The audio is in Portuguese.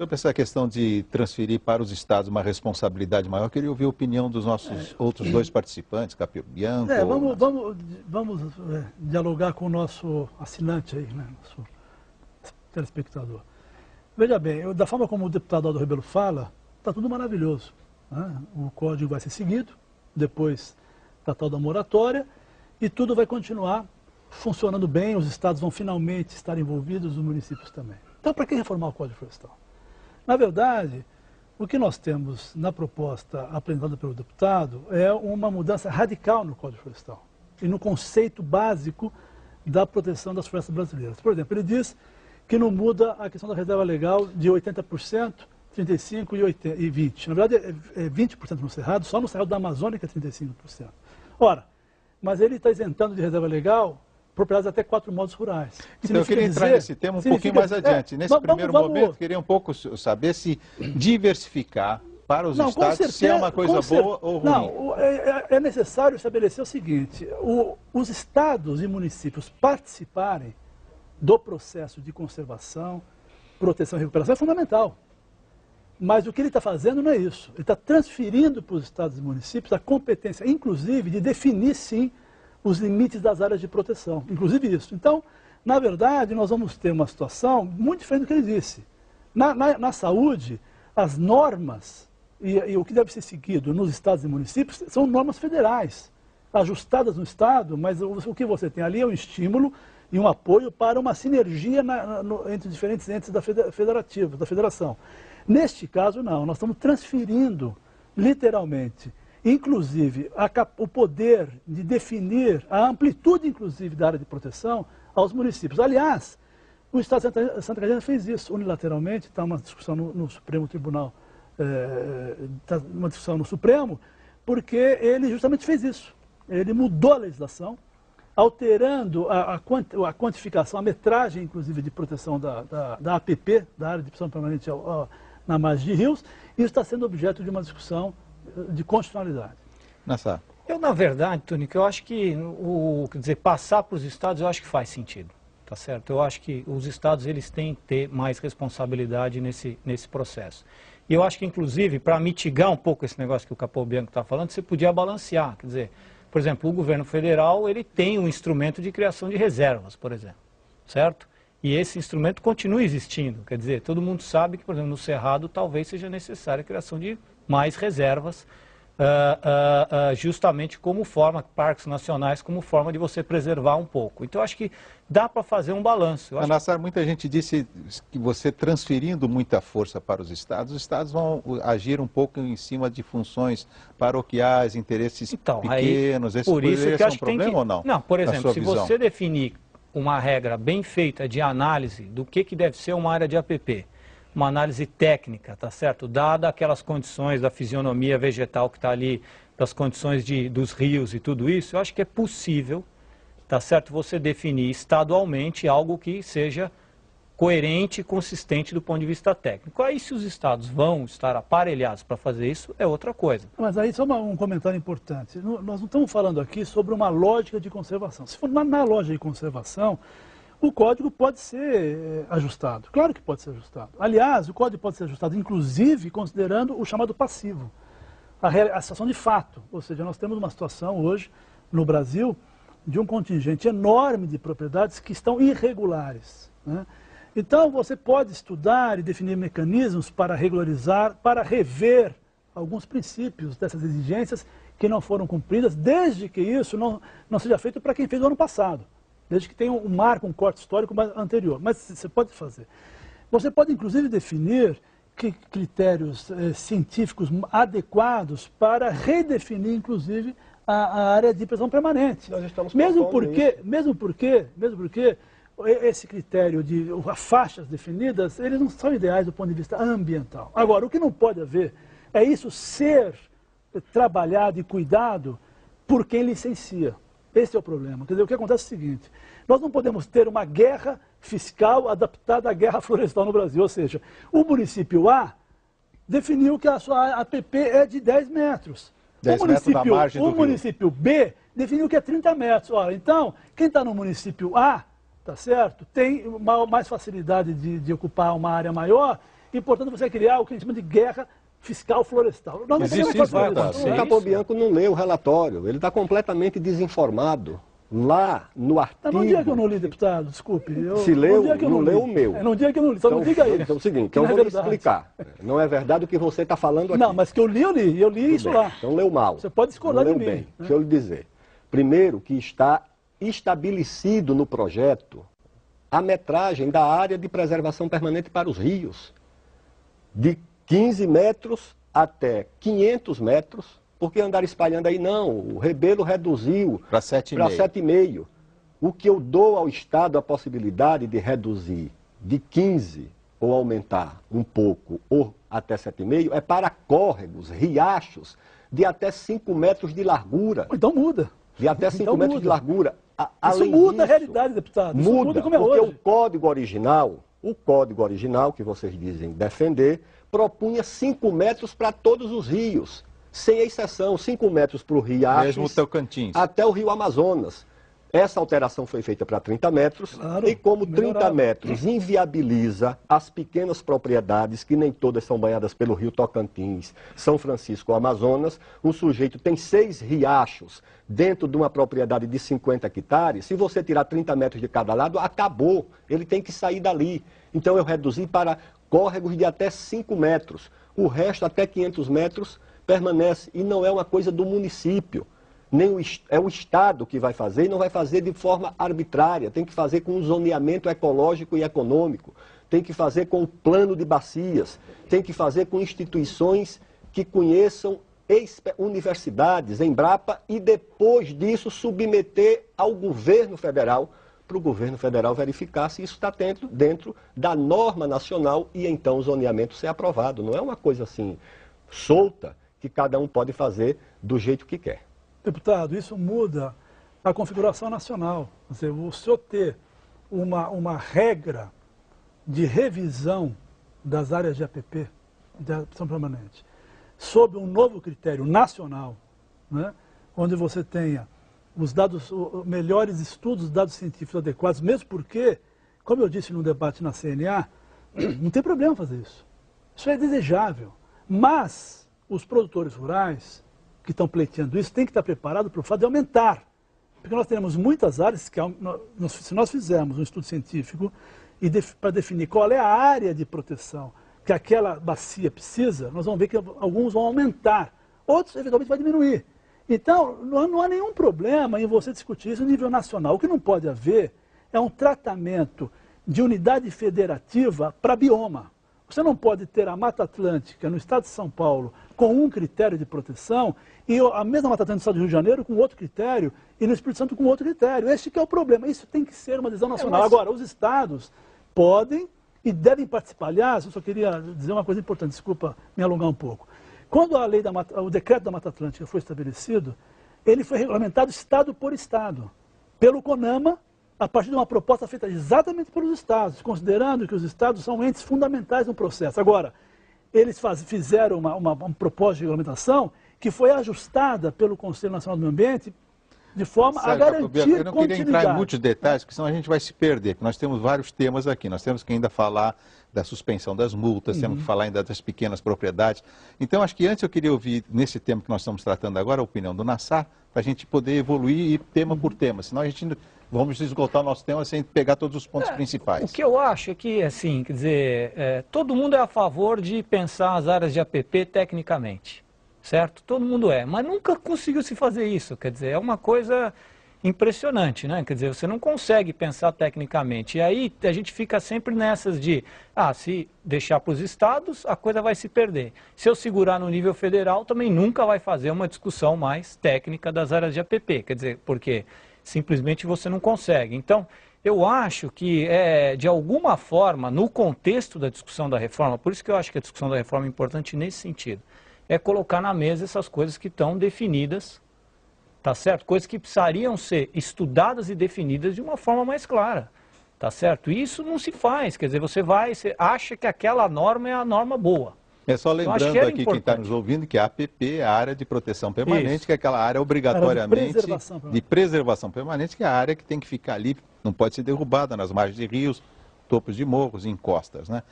Sobre essa questão de transferir para os estados uma responsabilidade maior, eu queria ouvir a opinião dos nossos outros dois participantes, Capobianco. Vamos dialogar com o nosso assinante aí, né, nosso telespectador. Veja bem, da forma como o deputado Aldo Rebelo fala, está tudo maravilhoso, né? O código vai ser seguido, depois da tal da moratória, e tudo vai continuar funcionando bem, os estados vão finalmente estar envolvidos, os municípios também. Então, para que reformar o Código Florestal? Na verdade, o que nós temos na proposta apresentada pelo deputado é uma mudança radical no Código Florestal e no conceito básico da proteção das florestas brasileiras. Por exemplo, ele diz que não muda a questão da reserva legal de 80%, 35% e 20%. Na verdade, é 20% no Cerrado, só no Cerrado da Amazônia que é 35%. Ora, mas ele está isentando de reserva legal propriedades até 4 modos rurais. Então, eu queria entrar nesse tema um pouquinho mais adiante. Nesse primeiro momento, queria um pouco saber se diversificar para os estados, se é uma coisa boa ou ruim. Não, é necessário estabelecer o seguinte, os estados e municípios participarem do processo de conservação, proteção e recuperação é fundamental. Mas o que ele está fazendo não é isso. Ele está transferindo para os estados e municípios a competência, inclusive, de definir, sim, os limites das áreas de proteção, inclusive isso. Então, na verdade, nós vamos ter uma situação muito diferente do que ele disse. Na saúde, as normas e o que deve ser seguido nos estados e municípios são normas federais, ajustadas no estado, mas o que você tem ali é um estímulo e um apoio para uma sinergia entre diferentes entes da federação. Neste caso, não, nós estamos transferindo, literalmente, inclusive, o poder de definir a amplitude, inclusive, da área de proteção aos municípios. Aliás, o Estado de Santa Catarina fez isso unilateralmente, está uma discussão no Supremo Tribunal, está uma discussão no Supremo, porque ele justamente fez isso. Ele mudou a legislação, alterando a quantificação, a metragem, inclusive, de proteção da APP, da Área de Proteção Permanente na margem de rios, e isso está sendo objeto de uma discussão de constitucionalidade. Nassar. Eu, na verdade, Tonico, eu acho que quer dizer, passar para os estados, eu acho que faz sentido, tá certo? Eu acho que os estados, eles têm que ter mais responsabilidade nesse processo. E eu acho que, inclusive, para mitigar um pouco esse negócio que o Capobianco está falando, você podia balancear, quer dizer, por exemplo, o governo federal, ele tem um instrumento de criação de reservas, por exemplo, certo? E esse instrumento continua existindo, quer dizer, todo mundo sabe que, por exemplo, no Cerrado talvez seja necessária a criação de mais reservas, justamente como forma, parques nacionais, como forma de você preservar um pouco. Então, acho que dá para fazer um balanço. Nassar, muita gente disse que você transferindo muita força para os estados vão agir um pouco em cima de funções paroquiais, interesses pequenos. Esse poderia ser um problema ou não? Não, por exemplo, se você definir uma regra bem feita de análise do que deve ser uma área de APP, uma análise técnica, tá certo? Dada aquelas condições da fisionomia vegetal que está ali, das condições dos rios e tudo isso, eu acho que é possível, tá certo? Você definir estadualmente algo que seja coerente e consistente do ponto de vista técnico. Aí, se os estados vão estar aparelhados para fazer isso, é outra coisa. Mas aí só um comentário importante. Nós não estamos falando aqui sobre uma lógica de conservação. Se for na lógica de conservação, o código pode ser ajustado. Claro que pode ser ajustado. Aliás, o código pode ser ajustado, inclusive, considerando o chamado passivo. A situação de fato. Ou seja, nós temos uma situação hoje, no Brasil, de um contingente enorme de propriedades que estão irregulares, né? Então, você pode estudar e definir mecanismos para regularizar, para rever alguns princípios dessas exigências que não foram cumpridas, desde que isso não seja feito para quem fez o ano passado. Desde que tenha um marco, um corte histórico anterior. Mas você pode fazer. Você pode, inclusive, definir critérios científicos adequados para redefinir, inclusive, a área de proteção permanente. Nós estamos mesmo porque esse critério de faixas definidas, eles não são ideais do ponto de vista ambiental. Agora, o que não pode haver é isso ser trabalhado e cuidado por quem licencia. Esse é o problema. Quer dizer, o que acontece é o seguinte, nós não podemos ter uma guerra fiscal adaptada à guerra florestal no Brasil. Ou seja, o município A definiu que a sua APP é de 10 metros. 10 metros da margem do rio. O município B definiu que é 30 metros. Ora, então, quem está no município A, tá certo, tem mais facilidade de ocupar uma área maior e, portanto, você vai criar o que a gente chama de guerra fiscal florestal. Nós não Existe podemos isso, fazer Deputado? isso. O Capobianco não leu o relatório, ele está completamente desinformado. Lá no artigo... Não diga que eu não li, deputado, desculpe. Se leu, não leu o meu. Não diga que eu não li, só não diga aí. Então é o seguinte, eu vou lhe explicar. Não é verdade o que você está falando aqui. Não, mas que eu li isso bem. lá. Então leu mal. Você pode discordar de mim. Bem. Deixa eu lhe dizer. Primeiro que está estabelecido no projeto a metragem da área de preservação permanente para os rios. De 15 metros até 500 metros. Porque andar espalhando aí, não, o Rebelo reduziu para 7,5. O que eu dou ao Estado a possibilidade de reduzir de 15 ou aumentar um pouco ou até 7,5 é para córregos, riachos de até 5 metros de largura. Então muda. De até 5 metros de largura. Isso muda a realidade, deputado. Isso muda como é porque hoje. o código original que vocês dizem defender, propunha 5 metros para todos os rios. Sem exceção, 5 metros para o Riachos, mesmo o Tocantins, até o Rio Amazonas. Essa alteração foi feita para 30 metros, claro, e como 30 metros inviabiliza as pequenas propriedades, que nem todas são banhadas pelo Rio Tocantins, São Francisco ou Amazonas, um sujeito tem 6 riachos dentro de uma propriedade de 50 hectares, se você tirar 30 metros de cada lado, acabou, ele tem que sair dali. Então eu reduzi para córregos de até 5 metros, o resto até 500 metros, permanece, e não é uma coisa do município, é o Estado que vai fazer, e não vai fazer de forma arbitrária, tem que fazer com um zoneamento ecológico e econômico, tem que fazer com o plano de bacias, tem que fazer com instituições que conheçam universidades, Embrapa, e depois disso submeter ao governo federal, para o governo federal verificar se isso está dentro da norma nacional e então o zoneamento ser aprovado. Não é uma coisa assim solta, que cada um pode fazer do jeito que quer. Deputado, isso muda a configuração nacional. Quer dizer, o senhor ter uma regra de revisão das áreas de APP, de adaptação permanente, sob um novo critério nacional, né, onde você tenha os melhores estudos, dados científicos adequados, mesmo porque, como eu disse no debate na CNA, não tem problema fazer isso. Isso é desejável. Mas os produtores rurais que estão pleiteando isso têm que estar preparados para o fato de aumentar. Porque nós teremos muitas áreas que, se nós fizermos um estudo científico para definir qual é a área de proteção que aquela bacia precisa, nós vamos ver que alguns vão aumentar, outros eventualmente vão diminuir. Então, não há nenhum problema em você discutir isso a nível nacional. O que não pode haver é um tratamento de unidade federativa para bioma. Você não pode ter a Mata Atlântica no estado de São Paulo com um critério de proteção e a mesma Mata Atlântica no estado do Rio de Janeiro com outro critério e no Espírito Santo com outro critério. Este que é o problema. Isso tem que ser uma decisão nacional. Agora, os estados podem e devem participar. Aliás, eu só queria dizer uma coisa importante, desculpa me alongar um pouco. Quando o decreto da Mata Atlântica foi estabelecido, ele foi regulamentado estado por estado, pelo CONAMA, a partir de uma proposta feita exatamente pelos estados, considerando que os estados são entes fundamentais no processo. Agora, eles fizeram uma proposta de regulamentação que foi ajustada pelo Conselho Nacional do Meio Ambiente de forma a garantir continuidade. Eu não queria entrar em muitos detalhes, porque senão a gente vai se perder, porque nós temos vários temas aqui. Nós temos que ainda falar da suspensão das multas, temos que falar ainda das pequenas propriedades. Então, acho que antes eu queria ouvir, nesse tema que nós estamos tratando agora, a opinião do Nassar, para a gente poder evoluir tema por tema, senão a gente vamos esgotar o nosso tema sem pegar todos os pontos principais. O que eu acho é que, assim, quer dizer, todo mundo é a favor de pensar as áreas de APP tecnicamente, certo? Todo mundo é, mas nunca conseguiu se fazer isso, quer dizer, é uma coisa impressionante, né? Quer dizer, você não consegue pensar tecnicamente. E aí a gente fica sempre nessas de, se deixar para os estados, a coisa vai se perder. Se eu segurar no nível federal, também nunca vai fazer uma discussão mais técnica das áreas de APP, quer dizer, porque simplesmente você não consegue. Então, eu acho que, de alguma forma, no contexto da discussão da reforma, por isso que eu acho que a discussão da reforma é importante nesse sentido, é colocar na mesa essas coisas que estão definidas, tá certo? Coisas que precisariam ser estudadas e definidas de uma forma mais clara, tá certo? E isso não se faz, quer dizer, você acha que aquela norma é a norma boa. É só lembrando aqui quem está nos ouvindo que a APP é a área de proteção permanente, isso, que é aquela área obrigatoriamente de preservação permanente, que é a área que tem que ficar ali, não pode ser derrubada nas margens de rios, topos de morros, encostas, né?